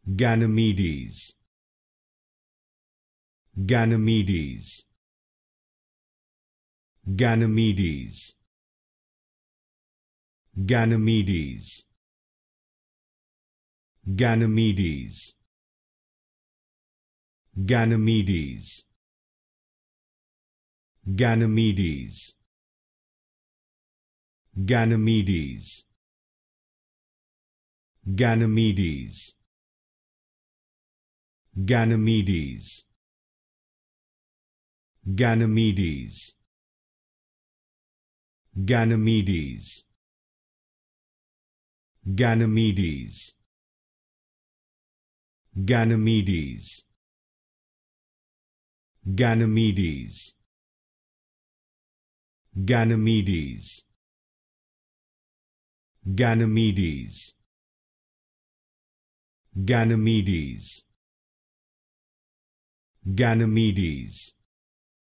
Ganymedes, Ganymedes, Ganymedes, Ganymedes, Ganymedes, Ganymedes, Ganymedes, Ganymedes, Ganymedes, Ganymedes, Ganymedes, Ganymedes, Ganymedes, Ganymedes, Ganymedes, Ganymedes, Ganymedes, Ganymedes, Ganymedes,